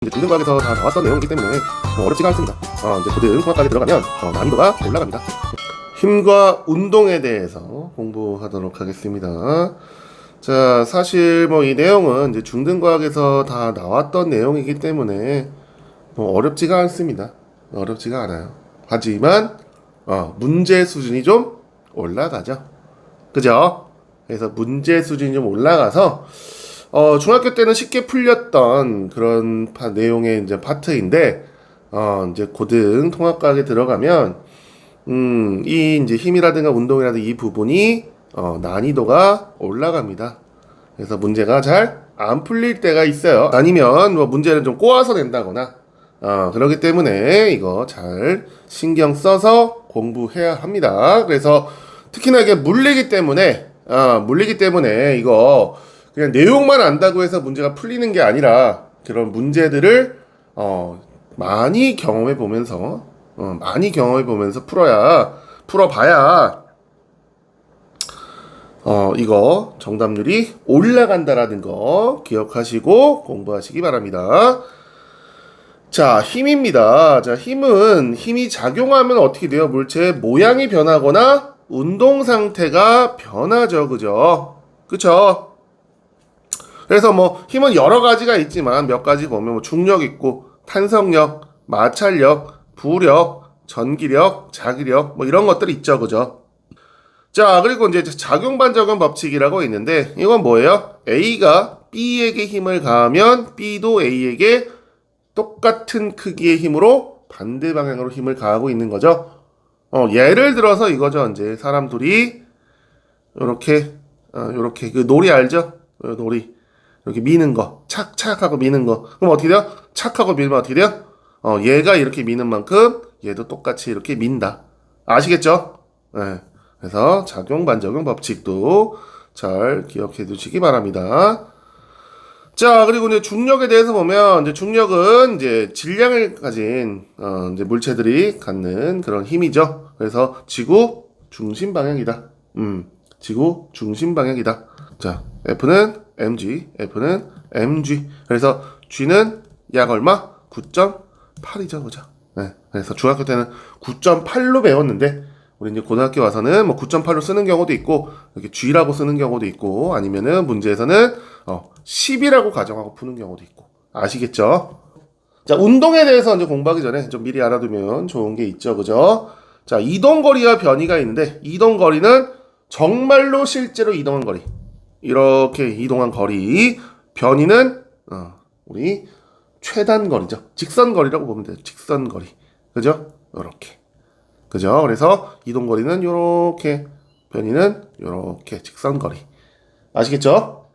이제 중등과학에서 다 나왔던 내용이기 때문에 어렵지가 않습니다. 이제 고등 통합과학에 들어가면 난이도가 올라갑니다. 힘과 운동에 대해서 공부하도록 하겠습니다. 자, 사실 이 내용은 이제 중등과학에서 다 나왔던 내용이기 때문에 어렵지가 않습니다. 어렵지가 않아요. 하지만 문제 수준이 좀 올라가죠. 그죠? 그래서 문제 수준이 좀 올라가서 중학교 때는 쉽게 풀렸던 그런 내용의 이제 파트인데, 이제 고등 통합과학에 들어가면, 이 이제 힘이라든가 운동이라든가 이 부분이, 난이도가 올라갑니다. 그래서 문제가 잘 안 풀릴 때가 있어요. 아니면 문제를 좀 꼬아서 낸다거나, 그렇기 때문에 이거 잘 신경 써서 공부해야 합니다. 그래서 특히나 이게 물리기 때문에 이거, 그냥 내용만 안다고 해서 문제가 풀리는 게 아니라 그런 문제들을 많이 경험해 보면서 풀어봐야 이거 정답률이 올라간다라는 거 기억하시고 공부하시기 바랍니다. 자, 힘입니다. 자, 힘이 작용하면 어떻게 돼요? 물체의 모양이 변하거나 운동 상태가 변하죠. 그쵸? 그래서 힘은 여러 가지가 있지만 몇 가지 보면 중력 있고 탄성력, 마찰력, 부력, 전기력, 자기력 이런 것들이 있죠. 그죠? 자, 그리고 이제 작용 반작용 법칙이라고 있는데 이건 뭐예요? A가 B에게 힘을 가하면 B도 A에게 똑같은 크기의 힘으로 반대 방향으로 힘을 가하고 있는 거죠. 예를 들어서 이거죠. 이제 사람 둘이 요렇게 그 놀이 알죠? 놀이 이렇게 미는 거, 착하고 미는 거. 그럼 어떻게 돼요? 착하고 밀면 어떻게 돼요? 얘가 이렇게 미는 만큼 얘도 똑같이 이렇게 민다. 아시겠죠? 네. 그래서 작용 반작용 법칙도 잘 기억해 두시기 바랍니다. 자, 그리고 이제 중력에 대해서 보면 이제 중력은 이제 질량을 가진 이제 물체들이 갖는 그런 힘이죠. 그래서 지구 중심 방향이다. 지구 중심 방향이다. 자, F는 mg, F는 mg. 그래서 g는 약 얼마? 9.8이죠, 그죠? 네. 그래서 중학교 때는 9.8로 배웠는데 우리 이제 고등학교 와서는 9.8로 쓰는 경우도 있고 이렇게 g라고 쓰는 경우도 있고 아니면은 문제에서는 10이라고 가정하고 푸는 경우도 있고 아시겠죠? 자, 운동에 대해서 이제 공부하기 전에 좀 미리 알아두면 좋은 게 있죠, 그죠? 자, 이동거리와 변이가 있는데 이동거리는 정말로 실제로 이동한 거리. 이렇게 이동한 거리. 변이는 우리 최단거리죠. 직선거리라고 보면 돼요. 직선거리. 그죠? 요렇게. 그죠? 그래서 이동거리는 요렇게, 변이는 요렇게 직선거리. 아시겠죠?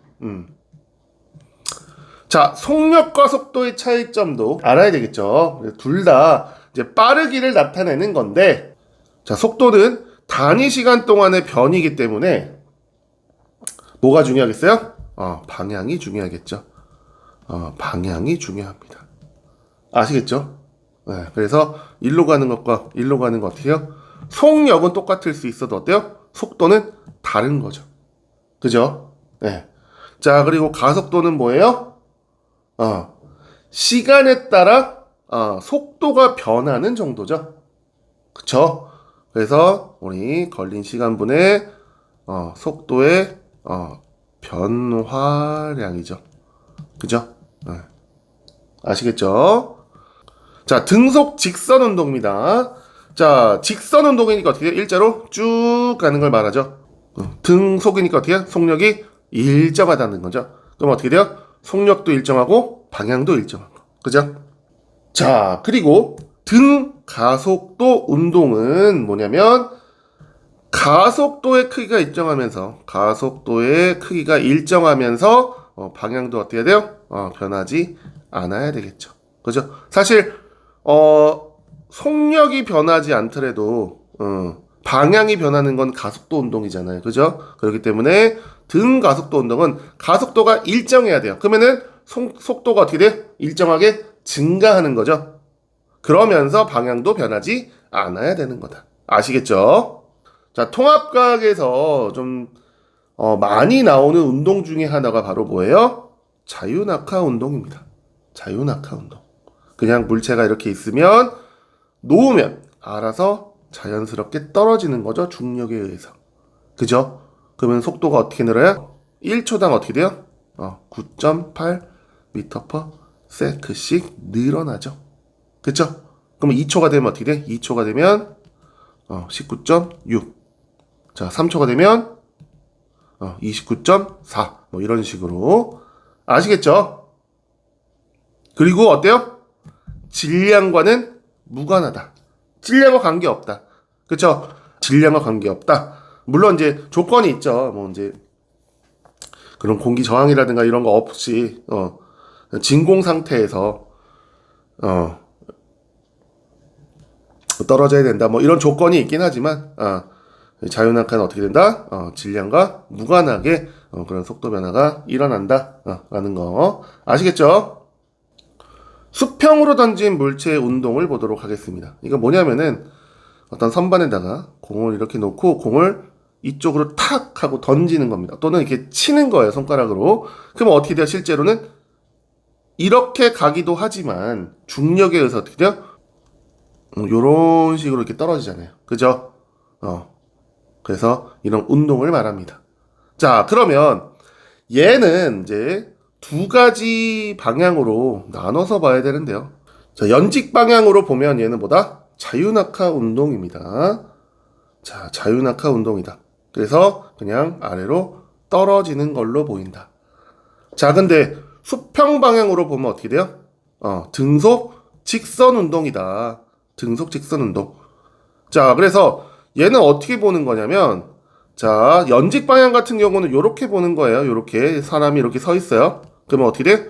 자, 속력과 속도의 차이점도 알아야 되겠죠. 둘 다 이제 빠르기를 나타내는 건데, 자, 속도는 단위 시간 동안의 변이기 때문에 뭐가 중요하겠어요? 방향이 중요하겠죠. 방향이 중요합니다. 아시겠죠? 네, 그래서 일로 가는 것과 일로 가는 것 어떻게 해요? 속력은 똑같을 수 있어도 어때요? 속도는 다른 거죠. 그죠? 네. 자, 그리고 가속도는 뭐예요? 시간에 따라 속도가 변하는 정도죠. 그쵸? 그래서 우리 걸린 시간분의 속도의 변화량이죠. 그죠? 네. 아시겠죠? 자, 등속 직선 운동입니다. 자, 직선 운동이니까 어떻게 돼요? 일자로 쭉 가는 걸 말하죠. 등속이니까 어떻게 해요? 속력이 일정하다는 거죠. 그럼 어떻게 돼요? 속력도 일정하고 방향도 일정하고. 그죠? 자, 그리고 등가속도 운동은 뭐냐면 가속도의 크기가 일정하면서 방향도 어떻게 해야 돼요? 변하지 않아야 되겠죠. 그죠? 사실 속력이 변하지 않더라도 방향이 변하는 건 가속도 운동이잖아요. 그죠? 그렇기 때문에 등가속도 운동은 가속도가 일정해야 돼요. 그러면은 속도가 어떻게 돼요? 일정하게 증가하는 거죠. 그러면서 방향도 변하지 않아야 되는 거다. 아시겠죠? 자, 통합과학에서 좀 많이 나오는 운동 중에 하나가 바로 뭐예요? 자유낙하 운동입니다. 자유낙하 운동. 그냥 물체가 이렇게 있으면 놓으면 알아서 자연스럽게 떨어지는 거죠. 중력에 의해서. 그죠? 그러면 속도가 어떻게 늘어요? 1초당 어떻게 돼요? 9.8 m/s씩 늘어나죠. 그쵸? 그러면 2초가 되면 어떻게 돼? 2초가 되면 19.6. 자, 3초가 되면 29.4. 뭐 이런 식으로. 아시겠죠? 그리고 어때요? 질량과는 무관하다. 질량과 관계없다. 그쵸? 질량과 관계없다. 물론 이제 조건이 있죠. 뭐 이제 그런 공기 저항이라든가 이런 거 없이 진공 상태에서 떨어져야 된다. 뭐 이런 조건이 있긴 하지만 자유낙하는 어떻게 된다? 질량과 무관하게 그런 속도 변화가 일어난다. 라는 거 아시겠죠? 수평으로 던진 물체의 운동을 보도록 하겠습니다. 이거 뭐냐면은 어떤 선반에다가 공을 이렇게 놓고 공을 이쪽으로 탁 하고 던지는 겁니다. 또는 이렇게 치는 거예요, 손가락으로. 그럼 어떻게 돼요? 실제로는 이렇게 가기도 하지만 중력에 의해서 어떻게 돼요? 요런 식으로 이렇게 떨어지잖아요. 그죠? 그래서 이런 운동을 말합니다. 자, 그러면 얘는 이제 두 가지 방향으로 나눠서 봐야 되는데요. 자, 연직 방향으로 보면 얘는 뭐다? 자유낙하 운동입니다. 자, 자유낙하 운동이다. 그래서 그냥 아래로 떨어지는 걸로 보인다. 자, 근데 수평 방향으로 보면 어떻게 돼요? 등속 직선 운동이다. 등속 직선 운동. 자, 그래서 얘는 어떻게 보는 거냐면, 자, 연직 방향 같은 경우는 이렇게 보는 거예요. 이렇게 사람이 이렇게 서 있어요. 그러면 어떻게 돼?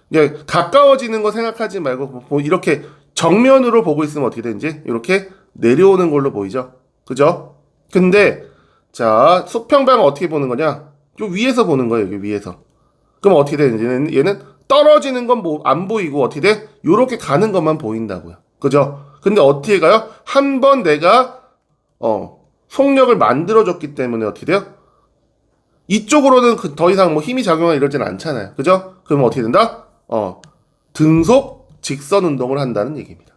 그냥 가까워지는 거 생각하지 말고 이렇게 정면으로 보고 있으면 어떻게 되는지 이렇게 내려오는 걸로 보이죠. 그죠? 근데 자, 수평 방향 어떻게 보는 거냐? 요 위에서 보는 거예요. 여기 위에서. 그럼 어떻게 되는지 얘는 떨어지는 건 뭐 안 보이고 어떻게 돼? 요렇게 가는 것만 보인다고요. 그죠? 근데 어떻게 가요? 한 번 내가 속력을 만들어줬기 때문에 어떻게 돼요? 이쪽으로는 더 이상 뭐 힘이 작용하고 이러진 않잖아요. 그죠? 그러면 어떻게 된다? 등속 직선 운동을 한다는 얘기입니다.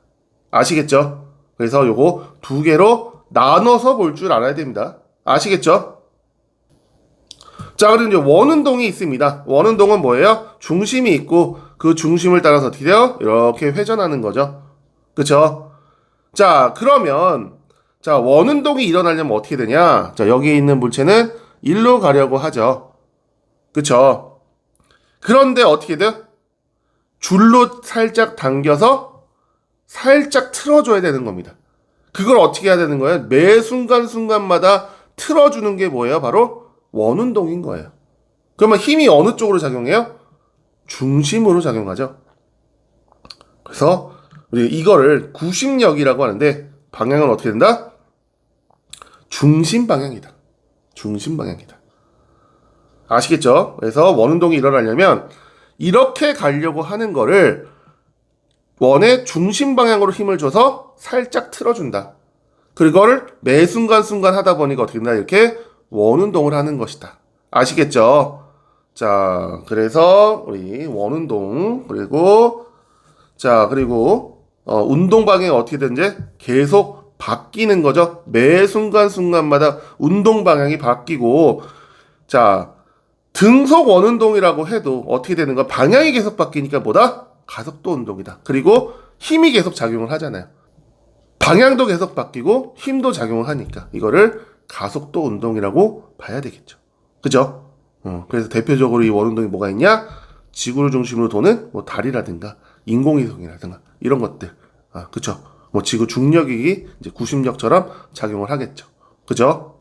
아시겠죠? 그래서 요거 두 개로 나눠서 볼 줄 알아야 됩니다. 아시겠죠? 자, 그리고 이제 원운동이 있습니다. 원운동은 뭐예요? 중심이 있고 그 중심을 따라서 어떻게 돼요? 이렇게 회전하는 거죠. 그쵸? 자, 그러면 자, 원운동이 일어나려면 어떻게 되냐? 자, 여기 있는 물체는 일로 가려고 하죠. 그쵸? 그런데 어떻게 돼요? 줄로 살짝 당겨서 살짝 틀어줘야 되는 겁니다. 그걸 어떻게 해야 되는 거예요? 매 순간순간마다 틀어주는 게 뭐예요? 바로 원운동인 거예요. 그러면 힘이 어느 쪽으로 작용해요? 중심으로 작용하죠. 그래서 우리 이거를 구심력이라고 하는데 방향은 어떻게 된다? 중심 방향이다. 중심 방향이다. 아시겠죠? 그래서 원운동이 일어나려면 이렇게 가려고 하는 거를 원의 중심 방향으로 힘을 줘서 살짝 틀어준다. 그거를 매 순간순간 하다 보니까 어떻게 된다? 이렇게 원운동을 하는 것이다. 아시겠죠? 자, 그래서 우리 원운동 그리고 운동 방향이 어떻게 되는지 계속 바뀌는 거죠. 매 순간순간마다 운동 방향이 바뀌고 자, 등속 원운동이라고 해도 어떻게 되는 거? 방향이 계속 바뀌니까 뭐다? 가속도 운동이다. 그리고 힘이 계속 작용을 하잖아요. 방향도 계속 바뀌고 힘도 작용을 하니까 이거를 가속도 운동이라고 봐야 되겠죠. 그죠? 그래서 대표적으로 이 원운동이 뭐가 있냐? 지구를 중심으로 도는 뭐 달이라든가 인공위성이라든가 이런 것들. 그쵸? 뭐 지구 중력이 이제 구심력처럼 작용을 하겠죠. 그죠?